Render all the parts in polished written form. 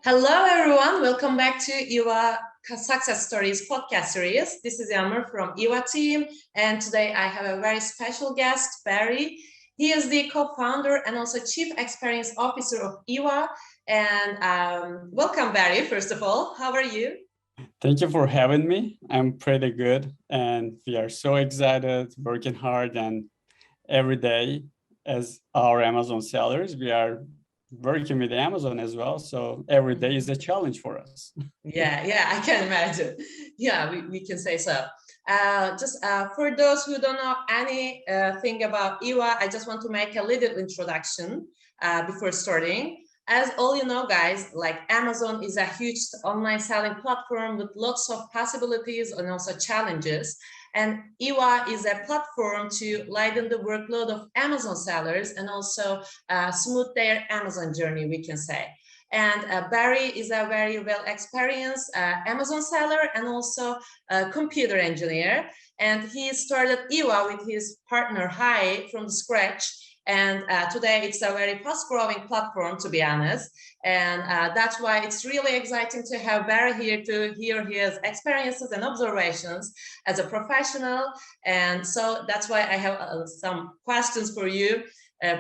Hello, everyone. Welcome back to EWA Success Stories podcast series. This is Yamur from EWA team, and today I have a very special guest, Barry. He is the co-founder and also Chief Experience Officer of EWA. And welcome, Barry, first of all. How are you? Thank you for having me. I'm pretty good, and we are so excited, working hard, and every day as our Amazon sellers, we are working with Amazon as well. So every day is a challenge for us. Yeah, I can imagine. Yeah, we can say so. For those who don't know anything about EWA, I just want to make a little introduction before starting. As all you know, guys, like Amazon is a huge online selling platform with lots of possibilities and also challenges. And EWA is a platform to lighten the workload of Amazon sellers and also smooth their Amazon journey, we can say. And Barry is a very well experienced Amazon seller and also a computer engineer. And he started EWA with his partner Hai from scratch. And today it's a very fast-growing platform, to be honest. And that's why it's really exciting to have Barry here to hear his experiences and observations as a professional. And so that's why I have some questions for you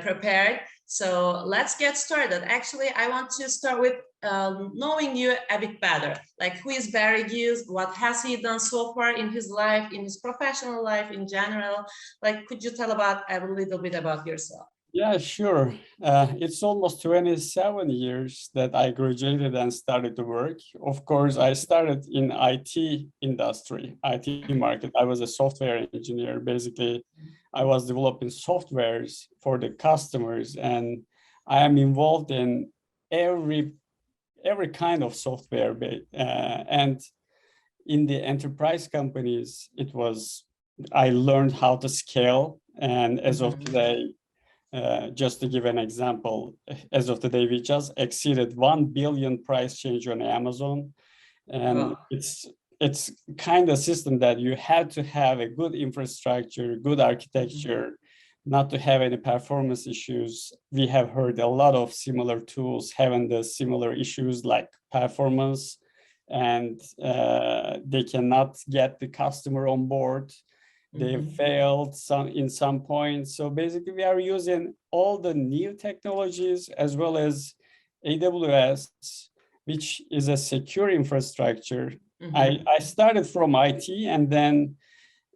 prepared. So let's get started. Actually, I want to start with knowing you a bit better. Like, who is Barry Guze? What has he done so far in his life, in his professional life in general? Like, could you tell about a little bit about yourself? Yeah, sure. It's almost 27 years that I graduated and started to work. Of course, I started in IT industry, IT market. I was a software engineer. Basically, I was developing softwares for the customers, and I am involved in every kind of software. And in the enterprise companies, I learned how to scale. And as of today, just to give an example, as of today, we just exceeded 1 billion price change on Amazon. And it's kind of system that you had to have a good infrastructure, good architecture, not to have any performance issues. We have heard a lot of similar tools having the similar issues like performance, and they cannot get the customer on board. They failed in some points. So basically, we are using all the new technologies as well as AWS, which is a secure infrastructure. I started from IT, and then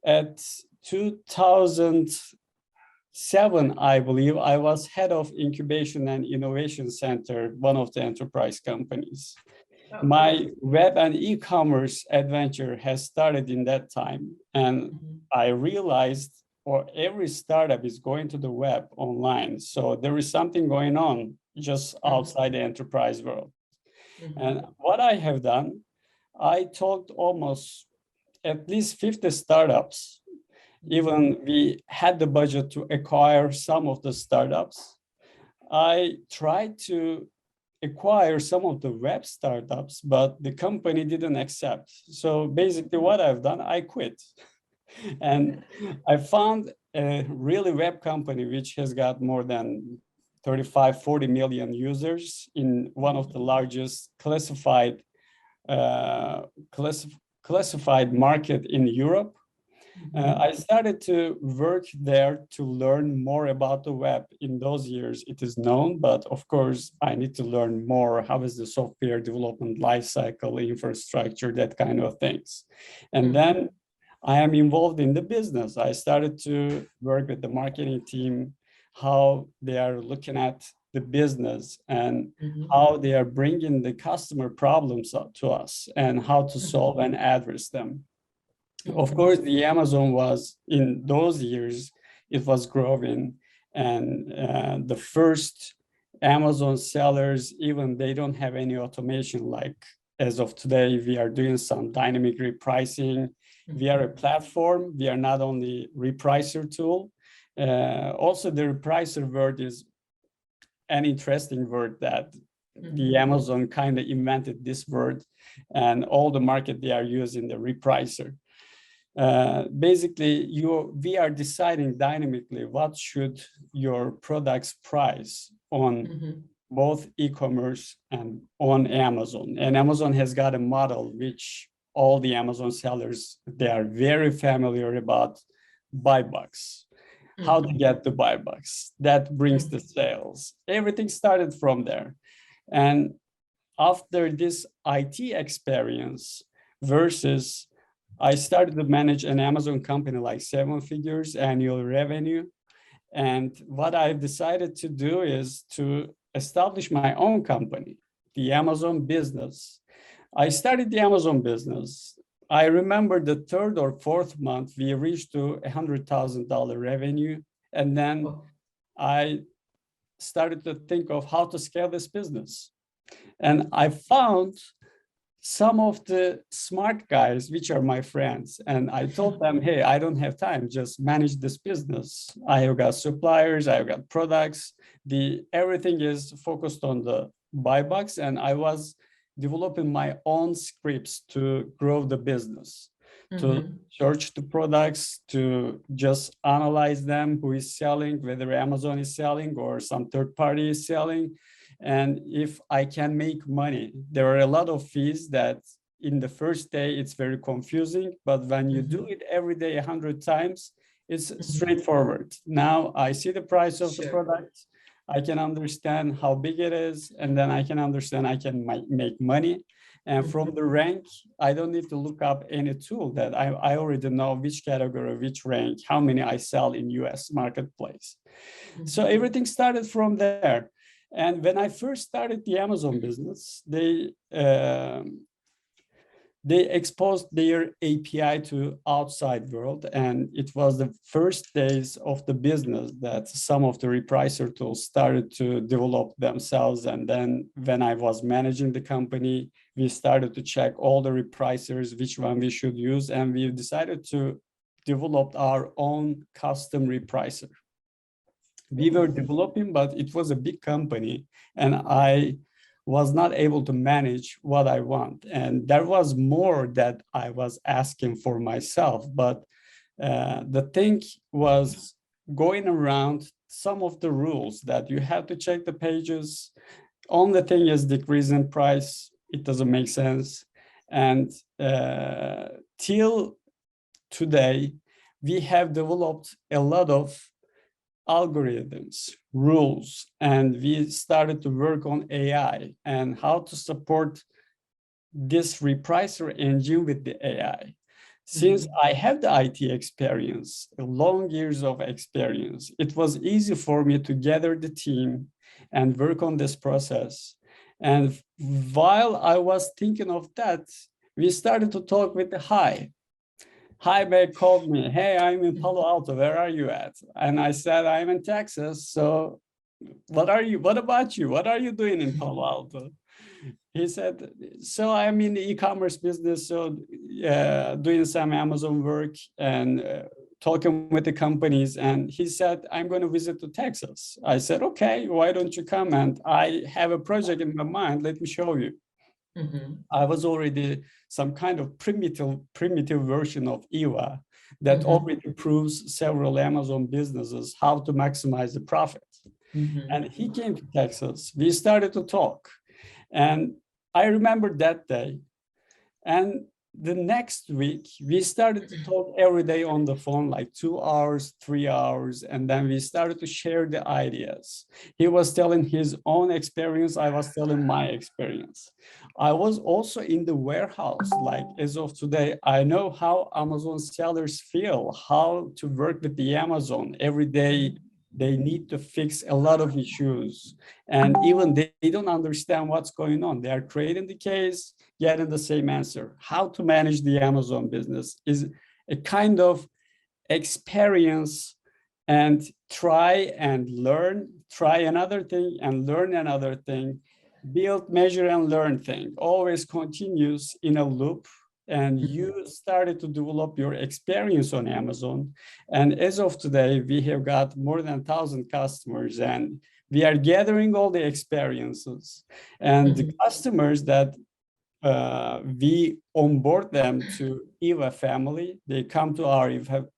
at 2007, I believe, I was head of incubation and innovation center, one of the enterprise companies. My web and e-commerce adventure has started in that time. And I realized every startup is going to the web online. So there is something going on just outside the enterprise world. And what I have done, I talked almost at least 50 startups. Even we had the budget to acquire some of the startups. I tried to acquire some of the web startups, but the company didn't accept. So basically what I've done, I quit. And I found a really web company which has got more than 35, 40 million users in one of the largest classified market in Europe. I started to work there to learn more about the web. In those years, it is known, but of course, I need to learn more. How is the software development lifecycle, infrastructure, that kind of things. And then I am involved in the business. I started to work with the marketing team, how they are looking at the business and how they are bringing the customer problems up to us and how to solve and address them. Of course, the Amazon was, in those years, it was growing, and the first Amazon sellers, even they don't have any automation. Like as of today, we are doing some dynamic repricing. We are a platform. We are not only repricer tool. Also, the repricer word is an interesting word that the Amazon kind of invented this word, and all the market they are using the repricer. Basically, we are deciding dynamically what should your product's price on both e-commerce and on Amazon. And Amazon has got a model which all the Amazon sellers, they are very familiar about buy box, how to get the buy box. That brings the sales. Everything started from there. And after this IT experience versus I started to manage an Amazon company like 7 figures annual revenue. And what I've decided to do is to establish my own company, the Amazon business. I started the Amazon business. I remember the 3rd or 4th month, we reached to $100,000 revenue. And then I started to think of how to scale this business. And I found some of the smart guys, which are my friends, and I told them, hey, I don't have time, just manage this business. I have got suppliers, I have got products. Everything is focused on the buy box, and I was developing my own scripts to grow the business, to search the products, to just analyze them, who is selling, whether Amazon is selling or some third party is selling. And if I can make money, there are a lot of fees that in the first day, it's very confusing, but when you do it every day 100 times, it's straightforward. Now I see the price of the product, I can understand how big it is, and then I can understand I can make money. And from the rank, I don't need to look up any tool that I already know which category, which rank, how many I sell in US marketplace. So everything started from there. And when I first started the Amazon business, they exposed their API to outside world. And it was the first days of the business that some of the repricer tools started to develop themselves. And then when I was managing the company, we started to check all the repricers, which one we should use. And we decided to develop our own custom repricer. We were developing, but it was a big company and I was not able to manage what I want. And there was more that I was asking for myself, but the thing was going around some of the rules that you have to check the pages. Only thing is decrease in price. It doesn't make sense. And till today, we have developed a lot of algorithms, rules, and we started to work on AI and how to support this repricer engine with the AI. Since I have the IT experience, long years of experience, it was easy for me to gather the team and work on this process. And while I was thinking of that, we started to talk with the Hi, Beck called me. Hey, I'm in Palo Alto. Where are you at? And I said, I'm in Texas. So what about you? What are you doing in Palo Alto? He said, so I'm in the e-commerce business. So doing some Amazon work and talking with the companies. And he said, I'm going to visit to Texas. I said, okay, why don't you come? And I have a project in my mind. Let me show you. I was already some kind of primitive version of EVA that already proves several Amazon businesses how to maximize the profit. And he came to Texas. We started to talk. And I remember that day. And the next week, we started to talk every day on the phone, like 2 hours, 3 hours. And then we started to share the ideas. He was telling his own experience. I was telling my experience. I was also in the warehouse, like as of today, I know how Amazon sellers feel, how to work with the Amazon every day. They need to fix a lot of issues. And even they don't understand what's going on. They are creating the case, getting the same answer. How to manage the Amazon business is a kind of experience and try and learn, try another thing and learn another thing, build, measure and learn thing, always continues in a loop. And you started to develop your experience on Amazon. And as of today, we have got more than 1,000 customers and we are gathering all the experiences. And the customers that we onboard them to EVA family, they come to our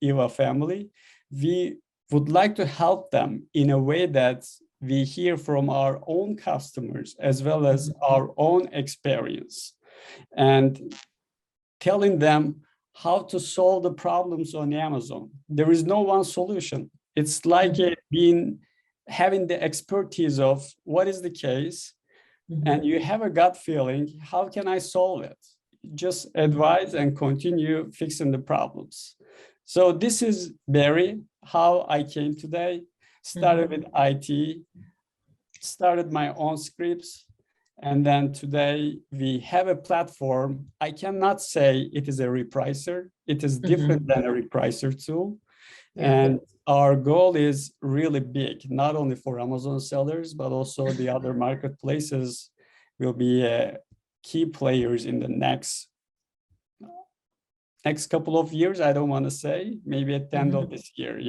EVA family. We would like to help them in a way that we hear from our own customers as well as our own experience, and telling them how to solve the problems on Amazon. There is no one solution. It's like having the expertise of what is the case, and you have a gut feeling, how can I solve it? Just advise and continue fixing the problems. So this is Barry, how I came today. Started with IT, started my own scripts, and then today we have a platform. I cannot say it is a repricer. It is different than a repricer tool. And our goal is really big, not only for Amazon sellers, but also the other marketplaces will be key players in the next couple of years. I don't want to say, maybe at the end of this year.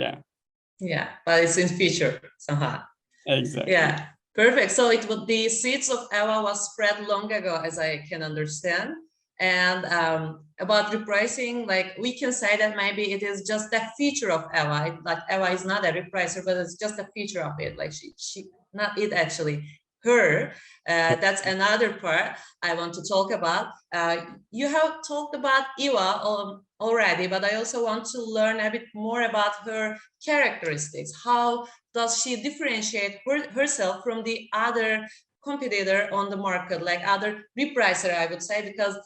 Yeah, but it's in future somehow. Exactly. Yeah, perfect. So it would, the seeds of Eva was spread long ago, as I can understand. And about repricing, like we can say that maybe it is just a feature of Eva. Like Eva is not a repricer, but it's just a feature of it. Like she not it actually, her. That's another part I want to talk about. You have talked about Eva already, but I also want to learn a bit more about her characteristics. How does she differentiate herself from the other competitor on the market, like other repricer, I would say, because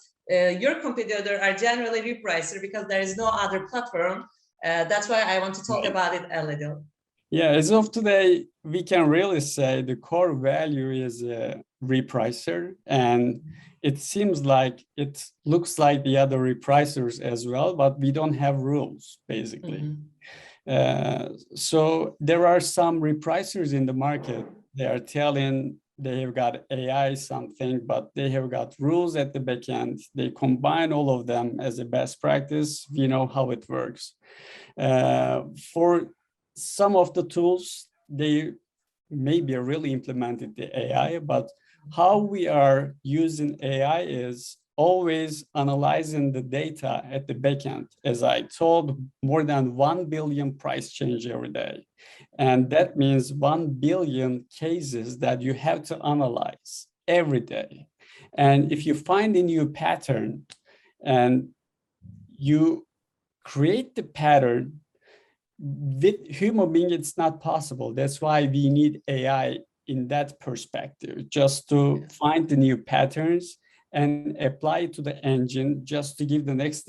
your competitor are generally repricer because there is no other platform. That's why I want to talk about it a little. Yeah, as of today, we can really say the core value is a repricer, and it seems like it looks like the other repricers as well, but we don't have rules, basically. So there are some repricers in the market. They are telling they have got AI something, but they have got rules at the back end. They combine all of them as a best practice. We know how it works. For some of the tools, they maybe really implemented the AI, but how we are using AI is always analyzing the data at the backend. As I told, more than 1 billion price change every day. And that means 1 billion cases that you have to analyze every day. And if you find a new pattern and you create the pattern, with human being, it's not possible. That's why we need AI in that perspective, just to find the new patterns and apply it to the engine just to give the next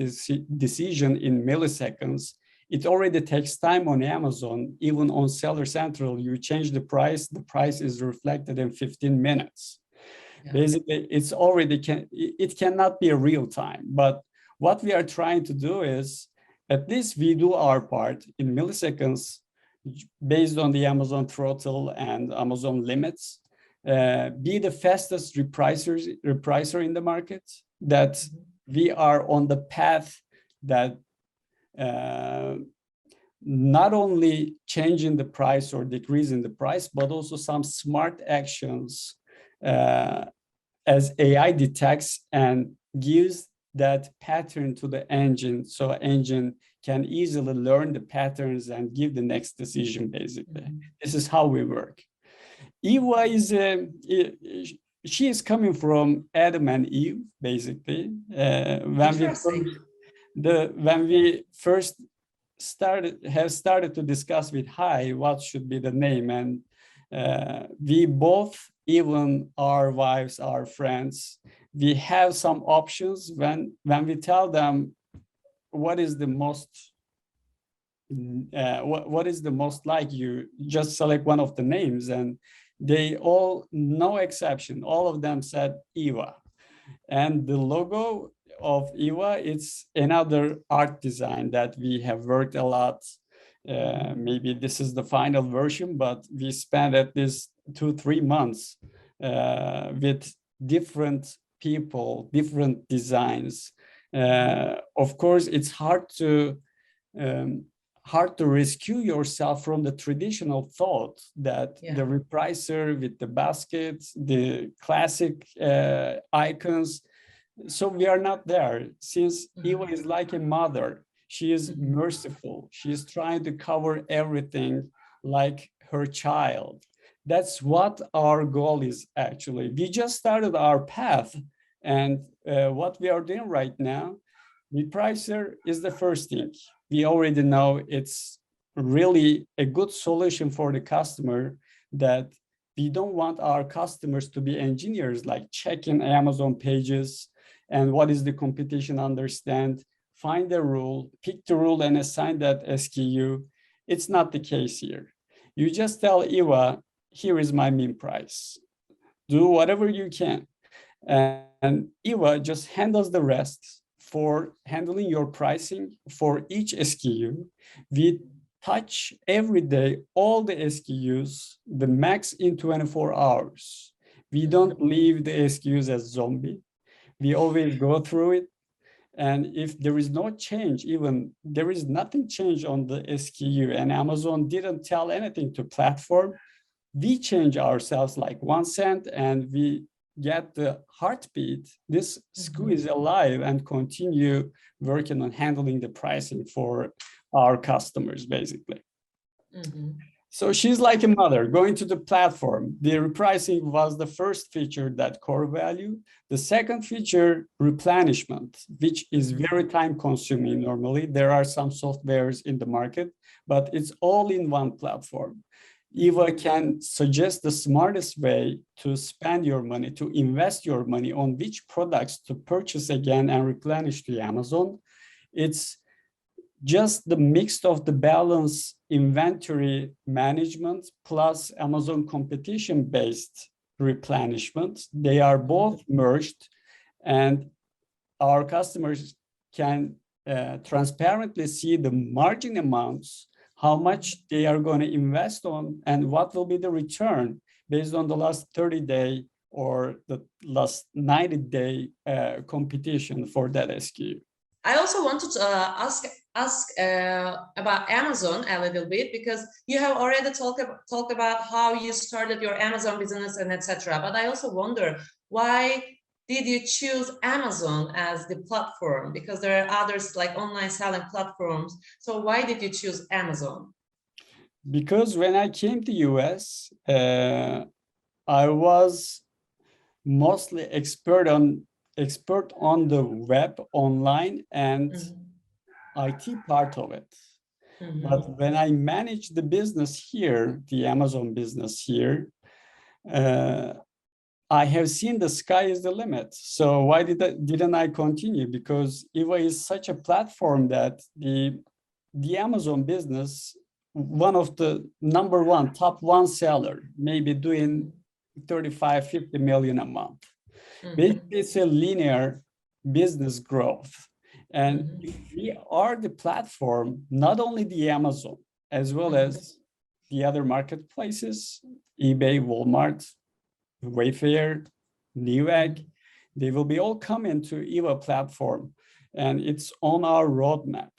decision in milliseconds. It already takes time on Amazon. Even on Seller Central, you change the price is reflected in 15 minutes. Basically, it's already it cannot be a real time. But what we are trying to do is, at least we do our part in milliseconds based on the Amazon throttle and Amazon limits, be the fastest repricer in the market, that we are on the path that not only changing the price or decreasing the price, but also some smart actions as AI detects and gives that pattern to the engine, so engine can easily learn the patterns and give the next decision, basically. This is how we work. Eva is, she is coming from Adam and Eve, basically. When we first started to discuss with Hai what should be the name, and we both, even our wives, our friends, we have some options. When we tell them what is the most like, you just select one of the names, and they all, no exception, all of them said Eva. And the logo of Eva, it's another art design that we have worked a lot. Maybe this is the final version, but we spent at least 2-3 months with different people, different designs. Of course, it's hard to rescue yourself from the traditional thought that the repricer with the baskets, the classic icons. So we are not there. Since Eva is like a mother, she is merciful. She is trying to cover everything like her child. That's what our goal is actually. We just started our path, and what we are doing right now, repricer is the first thing. We already know it's really a good solution for the customer, that we don't want our customers to be engineers, like checking Amazon pages and what is the competition, understand, find the rule, pick the rule and assign that SKU. It's not the case here. You just tell Eva, here is my min price. Do whatever you can. And Eva just handles the rest for handling your pricing for each SKU. We touch every day all the SKUs, the max in 24 hours. We don't leave the SKUs as zombie. We always go through it. And if there is no change, even there is nothing changed on the SKU and Amazon didn't tell anything to platform, we change ourselves like 1 cent and we get the heartbeat. This SKU is alive and continue working on handling the pricing for our customers, basically. So she's like a mother going to the platform. The repricing was the first feature, that core value. The second feature, replenishment, which is very time consuming normally. There are some softwares in the market, but it's all in one platform. Eva can suggest the smartest way to spend your money, to invest your money on which products to purchase again and replenish to Amazon. It's just the mix of the balance inventory management plus Amazon competition-based replenishment. They are both merged, and our customers can transparently see the margin amounts, how much they are going to invest on, and what will be the return based on the last 30-day or the last 90-day competition for that SKU. I also wanted to ask about Amazon a little bit, because you have already talked about how you started your Amazon business and etc. But I also wonder, why did you choose Amazon as the platform? Because there are others like online selling platforms. So why did you choose Amazon? Because when I came to US, I was mostly expert on the web, online, and IT part of it. But when I managed the business here, the Amazon business here, I have seen the sky is the limit. So why didn't I continue? Because Eva is such a platform that the Amazon business, one of the top one seller, maybe doing 35, 50 million a month. Basically, it's a linear business growth. And if we are the platform, not only the Amazon, as well as the other marketplaces, eBay, Walmart, Wayfair, Newegg, they will be all coming to Eva platform, and it's on our roadmap.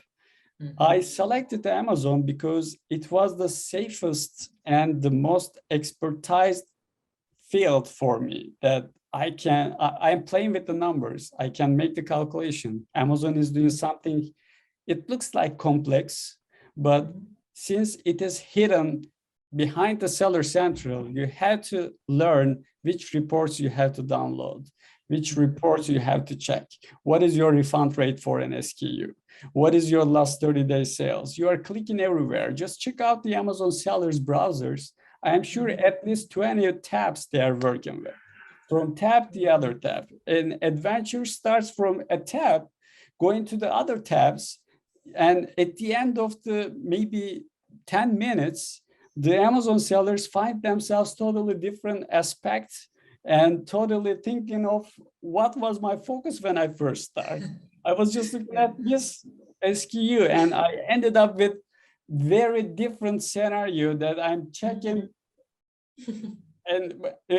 I selected Amazon because it was the safest and the most expertized field for me, that I'm playing with the numbers. I can make the calculation. Amazon is doing something, it looks like complex, but since it is hidden behind the Seller Central, you had to learn which reports you have to download, which reports you have to check. What is your refund rate for an SKU? What is your last 30-day sales? You are clicking everywhere. Just check out the Amazon sellers browsers. I am sure at least 20 tabs they are working with. From tab to the other tab. And adventure starts from a tab, going to the other tabs. And at the end of the maybe 10 minutes, the Amazon sellers find themselves totally different aspects and totally thinking of what was my focus when I first started. I was just looking at this SKU and I ended up with very different scenario that I'm checking and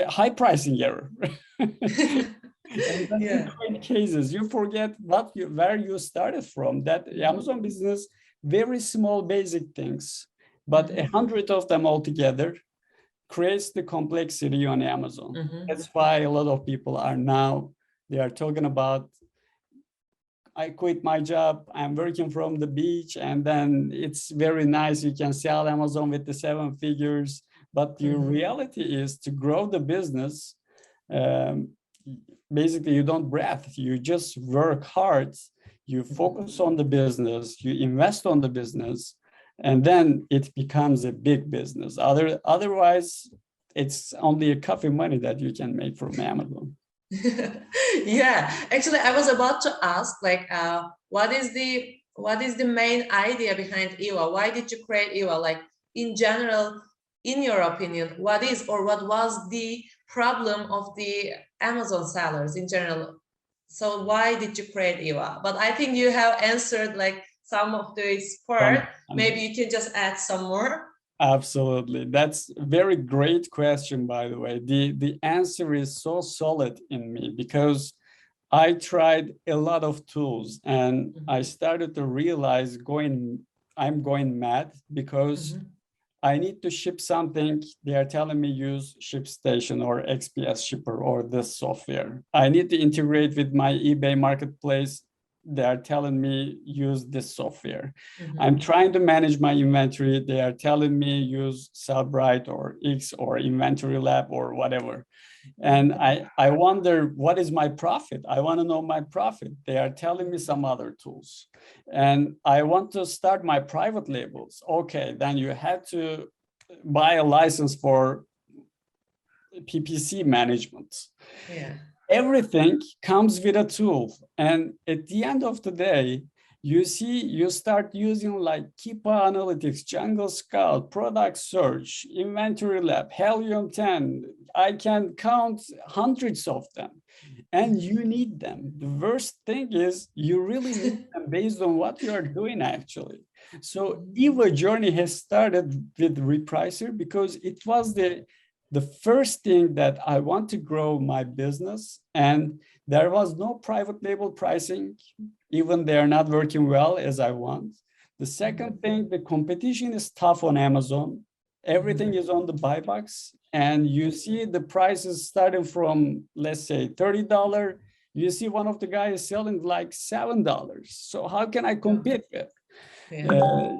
high pricing error. And then in cases, you forget where you started from. That Amazon business, very small basic things, but 100 of them altogether creates the complexity on Amazon. That's why a lot of people they are talking about, I quit my job, I'm working from the beach, and then it's very nice. You can sell Amazon with the 7 figures, But the reality is to grow the business, um, basically you don't breathe, you just work hard, you focus on the business, you invest on the business, and then it becomes a big business. Otherwise, it's only a coffee money that you can make from Amazon. Yeah, actually, I was about to ask, like, what is the main idea behind EWA? Why did you create EWA? Like, in general, in your opinion, what is or what was the problem of the Amazon sellers in general? So why did you create EWA? But I think you have answered like some of this part. Maybe you can just add some more. Absolutely. That's a very great question, by the way. The answer is so solid in me because I tried a lot of tools and I started to realize I'm going mad because I need to ship something. They are telling me use ShipStation or XPS shipper or this software. I need to integrate with my eBay marketplace. They are telling me use this software. I'm trying to manage my inventory. They are telling me use Sellbrite or X or Inventory Lab or whatever. And I wonder, what is my profit? I want to know my profit. They are telling me some other tools. And I want to start my private labels. Okay, then you have to buy a license for PPC management. Yeah. Everything comes with a tool. And at the end of the day, you start using like Keepa Analytics, Jungle Scout, Product Search, Inventory Lab, Helium 10. I can count hundreds of them. And you need them. The worst thing is you really need them based on what you are doing actually. So EVA journey has started with repricer because it was the first thing that I want to grow my business, and there was no private label pricing, even they are not working well as I want. The second thing, the competition is tough on Amazon. Everything is on the buy box, and you see the prices starting from, let's say, $30. You see one of the guys selling like $7. So how can I compete with?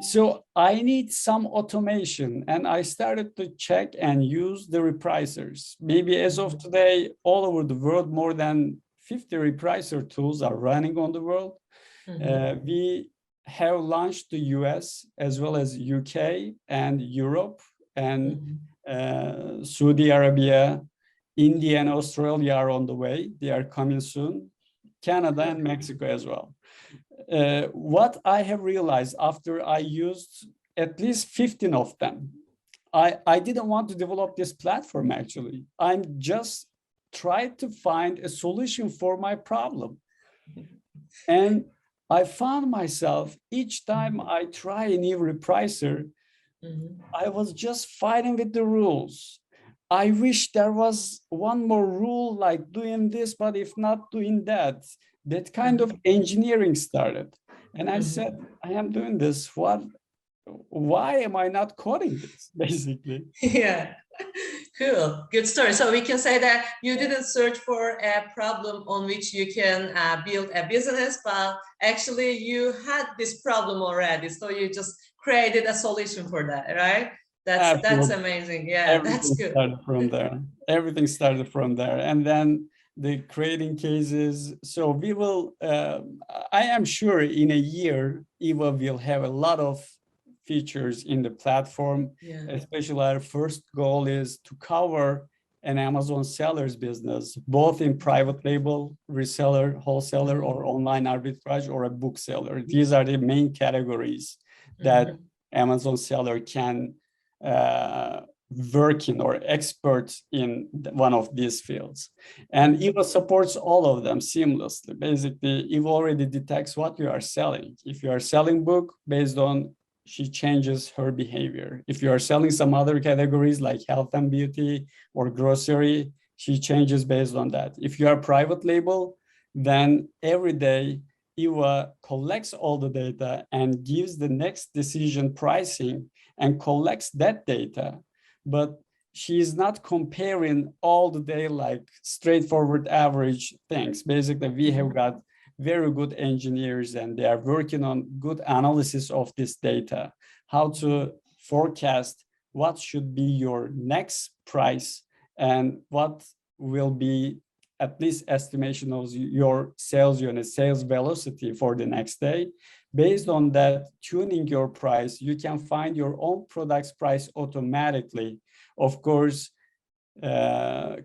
So I need some automation, and I started to check and use the repricers. Maybe as of today, all over the world, more than 50 repricer tools are running on the world. We have launched the US as well as UK and Europe and Saudi Arabia, India and Australia are on the way. They are coming soon. Canada and Mexico as well. What I have realized after I used at least 15 of them, I didn't want to develop this platform actually. I'm just trying to find a solution for my problem. And I found myself each time I try a new repricer, I was just fighting with the rules. I wish there was one more rule like doing this, but if not doing that. That kind of engineering started. And I said, I am doing this. Why am I not coding this, basically? Yeah, cool, good story. So we can say that you didn't search for a problem on which you can build a business, but actually you had this problem already. So you just created a solution for that, right? That's amazing. Yeah, everything that's good. Started from there. Everything started from there. And then the creating cases. So we will, I am sure in a year, EVA will have a lot of features in the platform. Especially our first goal is to cover an Amazon seller's business, both in private label, reseller, wholesaler, or online arbitrage, or a bookseller. These are the main categories that Amazon seller can work in or expert in one of these fields. And EVA supports all of them seamlessly. Basically, EVA already detects what you are selling. If you are selling book, based on she changes her behavior. If you are selling some other categories like health and beauty or grocery, she changes based on that. If you are private label, then every day EVA collects all the data and gives the next decision pricing and collects that data. But she is not comparing all the day like straightforward average things. Basically, we have got very good engineers and they are working on good analysis of this data, how to forecast what should be your next price and what will be at least estimation of your sales unit, sales velocity for the next day. Based on that, tuning your price, you can find your own product's price automatically. Of course,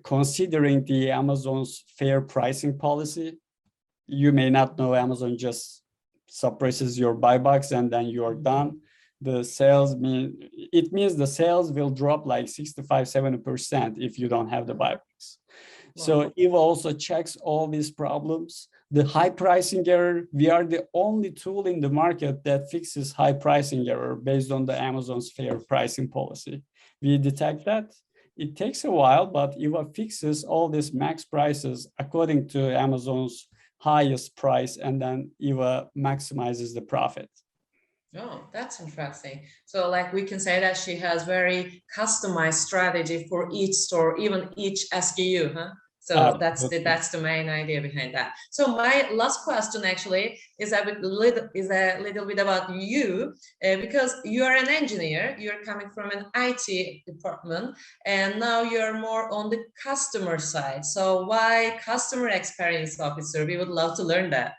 considering the Amazon's fair pricing policy. You may not know Amazon just suppresses your buy box and then you're done. The sales means the sales will drop like 65-70% if you don't have the buy box. So EVA also checks all these problems. The high pricing error, we are the only tool in the market that fixes high pricing error based on the Amazon's fair pricing policy. We detect that. It takes a while, but EVA fixes all these max prices according to Amazon's highest price, and then EVA maximizes the profit. Oh, that's interesting. So like we can say that she has very customized strategy for each store, even each SKU, huh? So that's the main idea behind that. So my last question actually is a little bit about you, because you are an engineer, you're coming from an IT department, and now you're more on the customer side. So why customer experience officer? We would love to learn that.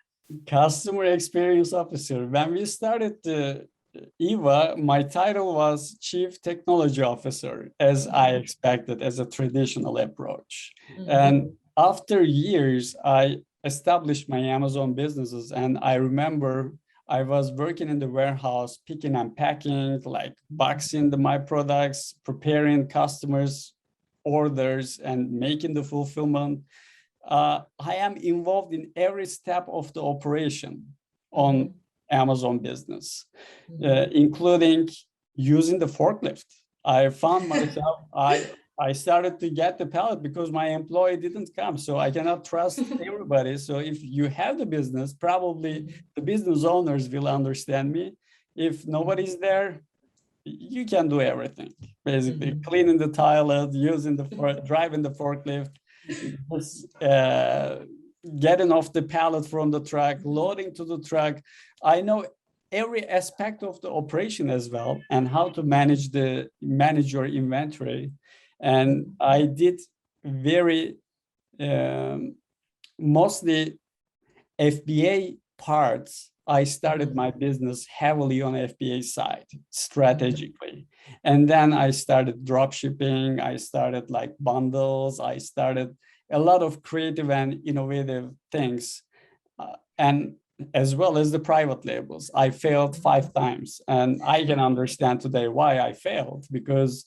Customer experience officer. When we started EVA, my title was Chief Technology Officer, as I expected, as a traditional approach. And after years, I established my Amazon businesses. And I remember I was working in the warehouse, picking and packing, like boxing my products, preparing customers' orders, and making the fulfillment. I am involved in every step of the operation on Amazon business, including using the forklift. I found myself, I started to get the pallet because my employee didn't come. So I cannot trust everybody. So if you have the business, probably the business owners will understand me. If nobody's there, you can do everything. Basically, cleaning the toilet, driving the forklift, just, getting off the pallet from the truck, loading to the truck. I know every aspect of the operation as well, and how to manage your inventory. And I did very mostly FBA parts. I started my business heavily on FBA side strategically. And then I started drop shipping. I started like bundles. I started a lot of creative and innovative things. And as well as the private labels. I failed 5 times. And I can understand today why I failed, because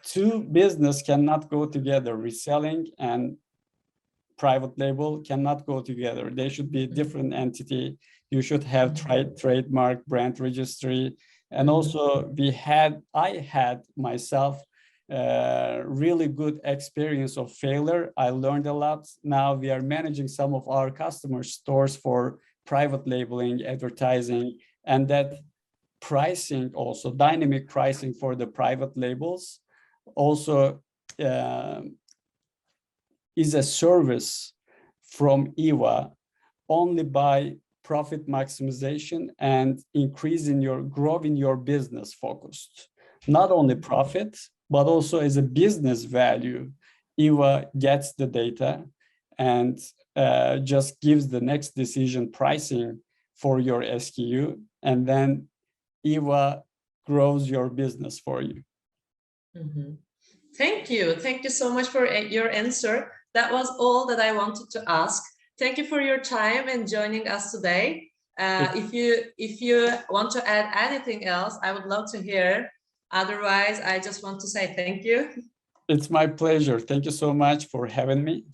two business cannot go together. Reselling and private label cannot go together. They should be a different entity. You should have trademark, brand registry. And also I had myself really good experience of failure. I learned a lot. Now we are managing some of our customer stores for private labeling, advertising, and that pricing also, dynamic pricing for the private labels also is a service from EVA only by profit maximization and growing your business focused. Not only profit, but also as a business value. EVA gets the data and just gives the next decision pricing for your SKU, and then EVA grows your business for you. Thank you so much for your answer. That was all that I wanted to ask. Thank you for your time and joining us today. If you want to add anything else, I would love to hear. Otherwise, I just want to say thank you. It's my pleasure. Thank you so much for having me.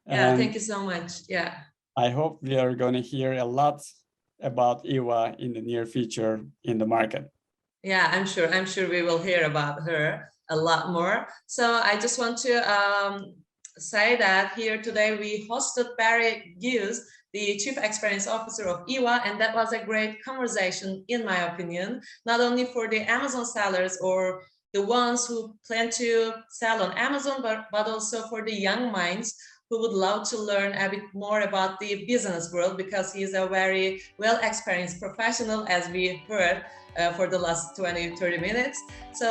Yeah, thank you so much. Yeah. I hope we are going to hear a lot about EVA in the near future in the market. Yeah, I'm sure we will hear about her a lot more. So I just want to say that here today we hosted Barry Guze, the Chief Experience Officer of EVA, and that was a great conversation, in my opinion, not only for the Amazon sellers or the ones who plan to sell on Amazon, but also for the young minds who would love to learn a bit more about the business world, because he's a very well experienced professional, as we heard for the last 20-30 minutes. So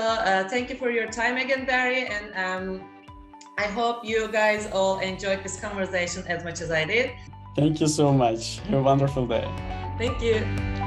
thank you for your time again, Barry, and I hope you guys all enjoyed this conversation as much as I did. Thank you so much. Have a wonderful day. Thank you.